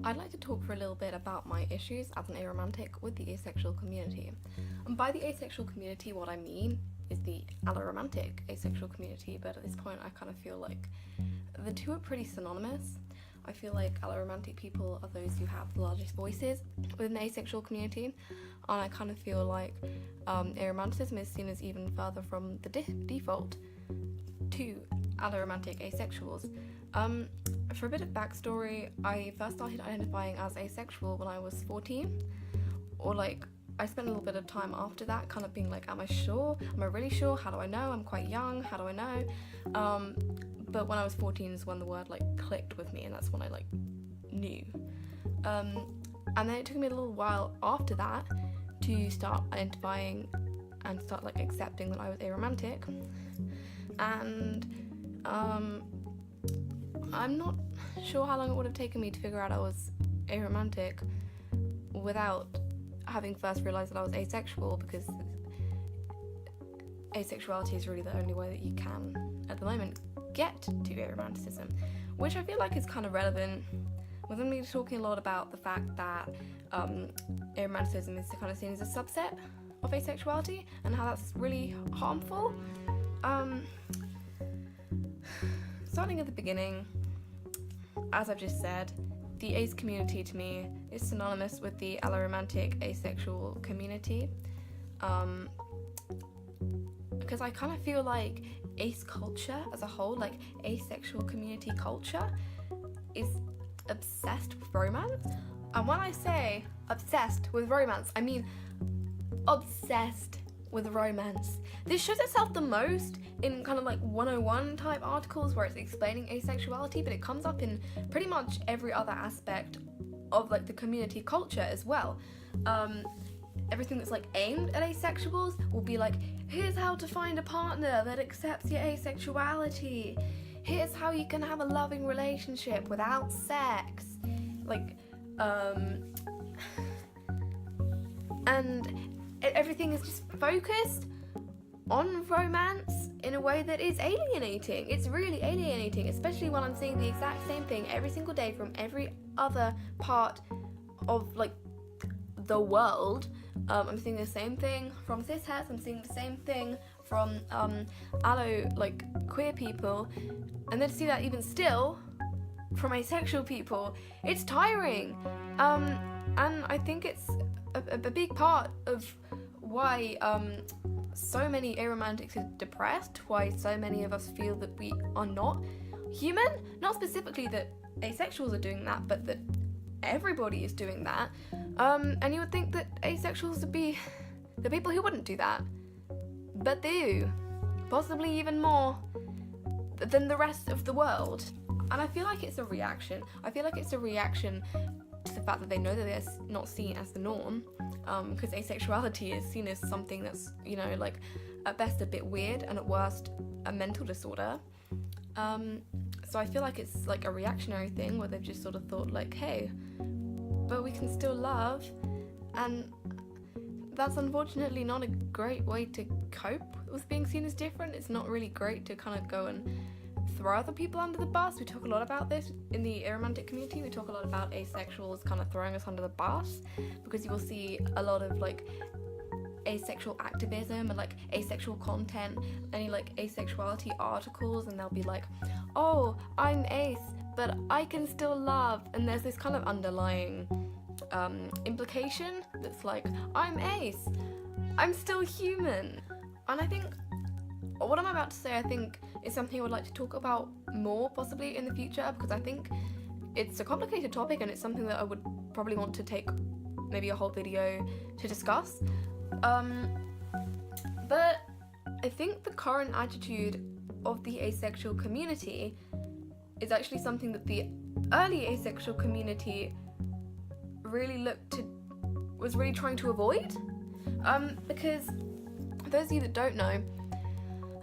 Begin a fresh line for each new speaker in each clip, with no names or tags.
I'd like to talk for a little bit about my issues as an aromantic with the asexual community. And by the asexual community, what I mean is the aromantic asexual community, but at this point I kind of feel like the two are pretty synonymous. I feel like aromantic people are those who have the largest voices within the asexual community, and I kind of feel like aromanticism is seen as even further from the default to aromantic asexuals. For a bit of backstory, I first started identifying as asexual when I was 14, or like I spent a little bit of time after that kind of being like, am I sure? Am I really sure? How do I know? I'm quite young, how do I know? But when I was 14 is when the word like clicked with me, and that's when I like knew. And then it took me a little while after that to start identifying and start like accepting that I was aromantic. And I'm not sure how long it would have taken me to figure out I was aromantic without having first realised that I was asexual, because asexuality is really the only way that you can, at the moment, get to aromanticism, which I feel like is kind of relevant. We're going to be talking a lot about the fact that aromanticism is kind of seen as a subset of asexuality and how that's really harmful. Starting at the beginning, as I've just said, the ace community to me is synonymous with the aromantic asexual community, because I kind of feel like ace culture as a whole, like asexual community culture, is obsessed with romance. And when I say obsessed with romance, I mean obsessed with romance. This shows itself the most in kind of like 101 type articles where it's explaining asexuality, but it comes up in pretty much every other aspect of like the community culture as well. Everything that's like aimed at asexuals will be like, here's how to find a partner that accepts your asexuality, here's how you can have a loving relationship without sex, like and everything is just focused on romance in a way that is alienating. It's really alienating, especially when I'm seeing the exact same thing every single day from every other part of like the world. I'm seeing the same thing from cis-hets, I'm seeing the same thing from like queer people, and then to see that even still from asexual people, it's tiring. And I think it's a big part of why so many aromantics are depressed, why so many of us feel that we are not human. Not specifically that asexuals are doing that, but that everybody is doing that. And you would think that asexuals would be the people who wouldn't do that, but they do, possibly even more than the rest of the world. And I feel like it's a reaction. I feel like it's a reaction to the fact that they know that they're not seen as the norm, because asexuality is seen as something that's, you know, like at best a bit weird and at worst a mental disorder. So I feel like it's like a reactionary thing where they've just sort of thought like, hey, but we can still love, and that's unfortunately not a great way to cope with being seen as different. It's not really great to kind of go and throw other people under the bus. We talk a lot about this in the aromantic community. We talk a lot about asexuals kind of throwing us under the bus, because you will see a lot of like asexual activism and like asexual content, any like asexuality articles, and they'll be like, oh, I'm ace, but I can still love, and there's this kind of underlying implication that's like, I'm ace, I'm still human. And I think what I'm about to say, I think, is something I would like to talk about more possibly in the future, because I think it's a complicated topic and it's something that I would probably want to take maybe a whole video to discuss. But I think the current attitude of the asexual community is actually something that the early asexual community was really trying to avoid. Because for those of you that don't know,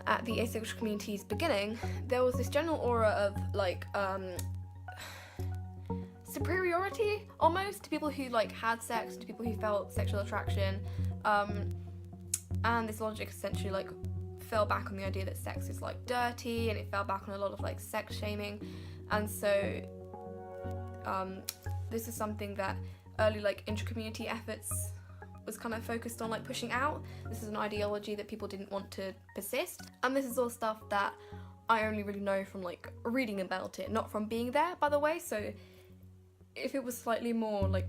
at the asexual community's beginning, there was this general aura of like superiority almost to people who like had sex, to people who felt sexual attraction, and this logic essentially like fell back on the idea that sex is like dirty, and it fell back on a lot of like sex shaming, and so this is something that early like intra-community efforts was kind of focused on like pushing out. This is an ideology that people didn't want to persist, and this is all stuff that I only really know from like reading about it, not from being there, by the way. So if it was slightly more like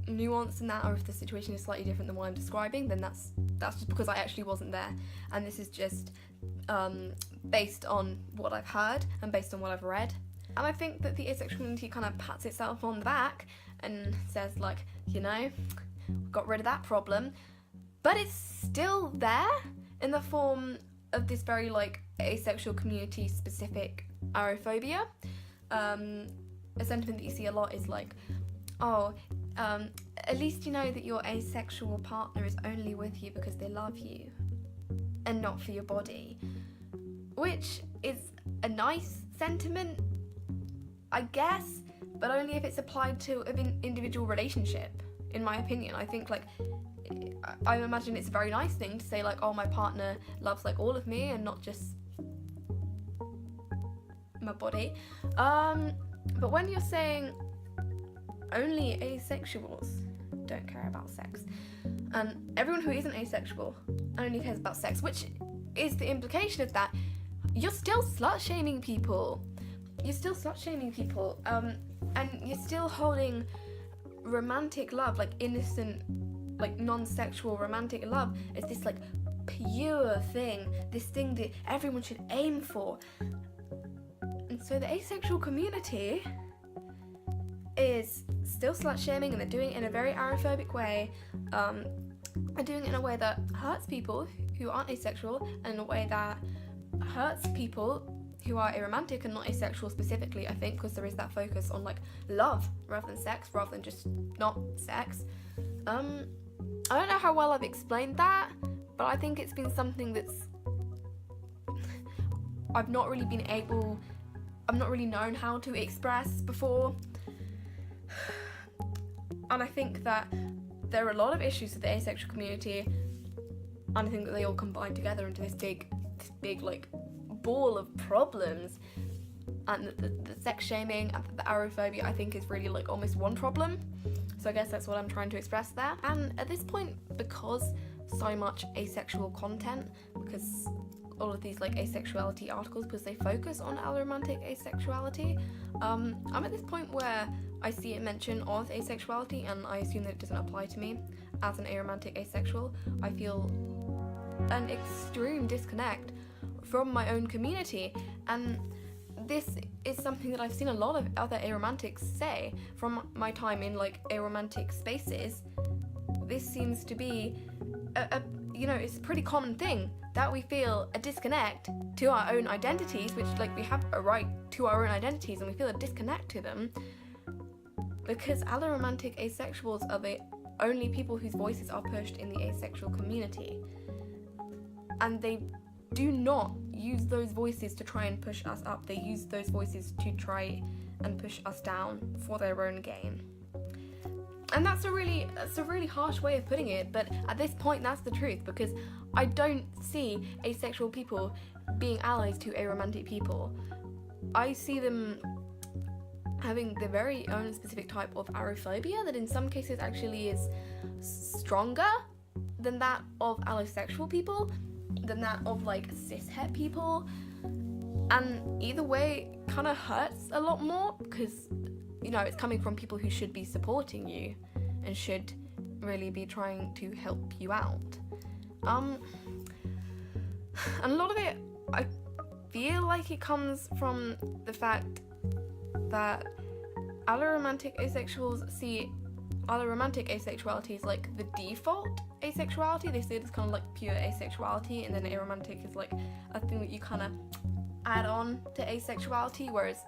nuanced than that, or if the situation is slightly different than what I'm describing, then that's just because I actually wasn't there, and this is just based on what I've heard and based on what I've read. And I think that the asexual community kind of pats itself on the back and says like, you know, got rid of that problem, but it's still there in the form of this very like asexual community specific arophobia. A sentiment that you see a lot is like, oh, at least you know that your asexual partner is only with you because they love you and not for your body, which is a nice sentiment, I guess, but only if it's applied to an individual relationship, in my opinion. I think like, I imagine it's a very nice thing to say like, oh, my partner loves like all of me and not just my body. But when you're saying only asexuals don't care about sex, and everyone who isn't asexual only cares about sex, which is the implication of that, you're still slut-shaming people. You're still slut-shaming people, and you're still holding romantic love, like innocent, like non-sexual romantic love, as this like pure thing, this thing that everyone should aim for. And so the asexual community is still slut-shaming, and they're doing it in a very arophobic way. They're doing it in a way that hurts people who aren't asexual, and in a way that hurts people who are aromantic and not asexual specifically, I think, because there is that focus on like love rather than sex, rather than just not sex. I don't know how well I've explained that, but I think it's been something that's I've not really known how to express before. And I think that there are a lot of issues with the asexual community, and I think that they all combine together into this big like ball of problems. And the sex shaming and the arophobia, I think, is really like almost one problem. So I guess that's what I'm trying to express there. And at this point, because so much asexual content, because all of these like asexuality articles, because they focus on aromantic asexuality, I'm at this point where I see a mention of asexuality and I assume that it doesn't apply to me as an aromantic asexual. I feel an extreme disconnect from my own community, and this is something that I've seen a lot of other aromantics say from my time in like aromantic spaces. This seems to be it's a pretty common thing that we feel a disconnect to our own identities, which like we have a right to our own identities, and we feel a disconnect to them because aromantic asexuals are the only people whose voices are pushed in the asexual community, and they do not use those voices to try and push us up. They use those voices to try and push us down for their own gain. And that's a really harsh way of putting it, but at this point that's the truth, because I don't see asexual people being allies to aromantic people. I see them having their very own specific type of arophobia that in some cases actually is stronger than that of allosexual people, than that of like cishet people, and either way kind of hurts a lot more because it's coming from people who should be supporting you and should really be trying to help you out. And a lot of it, I feel like it comes from the fact that aromantic asexuals see aromantic asexuality is like the default asexuality. They see it as kind of like pure asexuality, and then aromantic is like a thing that you kind of add on to asexuality, whereas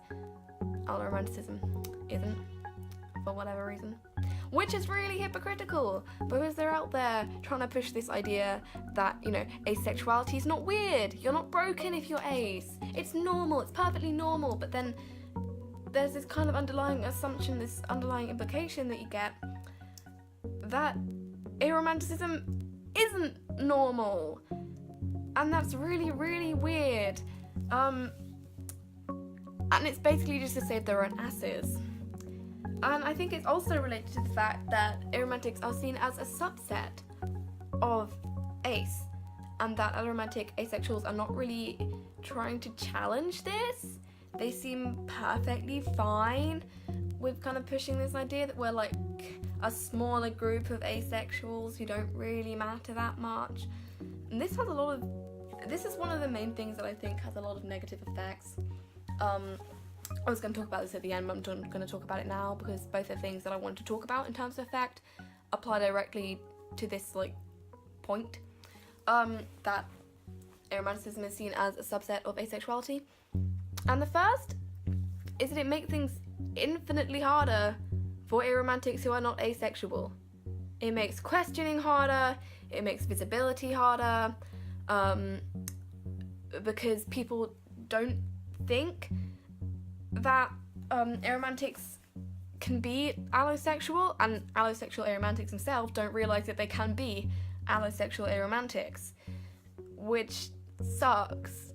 aromanticism isn't, for whatever reason, which is really hypocritical because they're out there trying to push this idea that asexuality is not weird, you're not broken if you're ace, it's normal, it's perfectly normal. But then there's this kind of underlying assumption, this underlying implication that you get that aromanticism isn't normal, and that's really, really weird. And it's basically just to save their own asses. And I think it's also related to the fact that aromantics are seen as a subset of ace, and that aromantic asexuals are not really trying to challenge this. They seem perfectly fine with kind of pushing this idea that we're like a smaller group of asexuals who don't really matter that much. And this is one of the main things that I think has a lot of negative effects. I was going to talk about this at the end, but I'm going to talk about it now because both the things that I want to talk about in terms of effect apply directly to this like point, that aromanticism is seen as a subset of asexuality. And the first is that it makes things infinitely harder for aromantics who are not asexual. It makes questioning harder, it makes visibility harder, because people don't think that aromantics can be allosexual, and allosexual aromantics themselves don't realise that they can be allosexual aromantics, which sucks.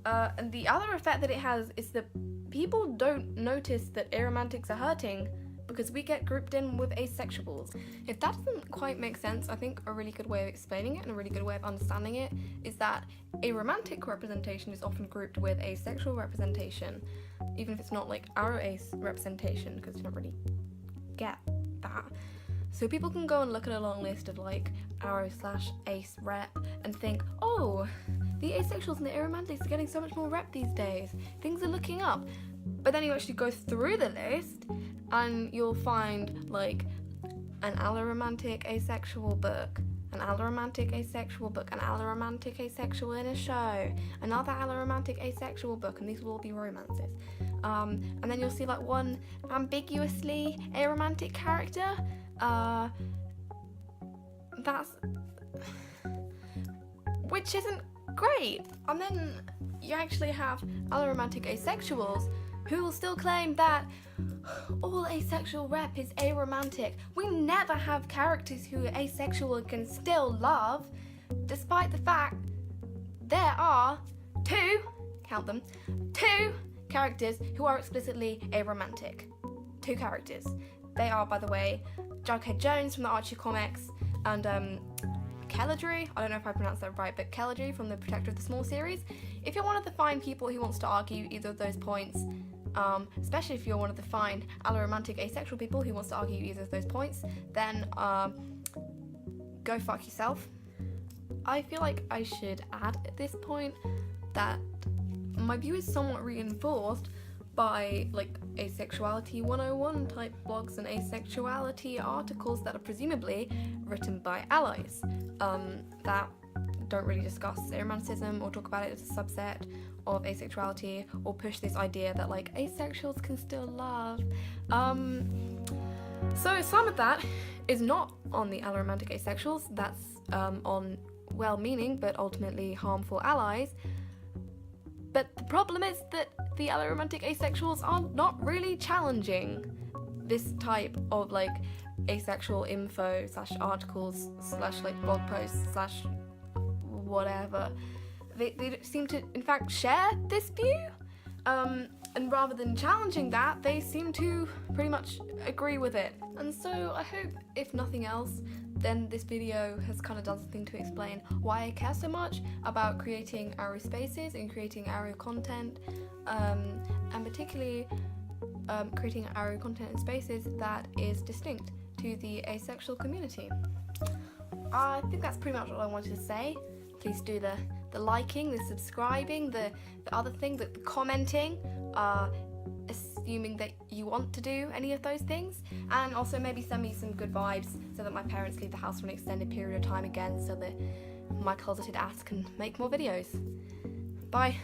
And the other effect that it has is that people don't notice that aromantics are hurting because we get grouped in with asexuals. If that doesn't quite make sense, I think a really good way of explaining it and a really good way of understanding it is that aromantic representation is often grouped with asexual representation, even if it's not like aro-ace representation, because you don't really get that. So people can go and look at a long list of like aro/ace rep and think, oh, the asexuals and the aromantics are getting so much more rep these days. Things are looking up. But then you actually go through the list and you'll find like an alloromantic asexual book, an alloromantic asexual book, an alloromantic asexual in a show, another alloromantic asexual book, and these will all be romances. And then you'll see like one ambiguously aromantic character. Which isn't great. And then you actually have alloromantic asexuals who will still claim that all asexual rep is aromantic. We never have characters who are asexual and can still love, despite the fact there are two characters who are explicitly aromantic. Two characters. They are, by the way, Jughead Jones from the Archie comics and Kelladry, I don't know if I pronounced that right, but Kelladry from the Protector of the Small series. If you're one of the fine people who wants to argue either of those points, especially if you're one of the fine alloromantic asexual people who wants to argue either of those points, then go fuck yourself. I feel like I should add at this point that my view is somewhat reinforced by like asexuality 101 type blogs and asexuality articles that are presumably written by allies that don't really discuss aromanticism or talk about it as a subset of asexuality or push this idea that like asexuals can still love. So some of that is not on the alloromantic asexuals, that's on well-meaning but ultimately harmful allies. But the problem is that the alloromantic asexuals are not really challenging this type of like asexual info / articles / like blog posts / whatever. They seem to in fact share this view, and rather than challenging that, they seem to pretty much agree with it. And so I hope, if nothing else, then this video has kind of done something to explain why I care so much about creating aro spaces and creating aro content, and particularly creating aro content in spaces that is distinct to the asexual community. I think that's pretty much all I wanted to say. Please do the liking, the subscribing, the other thing, the commenting, assuming that you want to do any of those things, and also maybe send me some good vibes so that my parents leave the house for an extended period of time again so that my closeted ass can make more videos. Bye.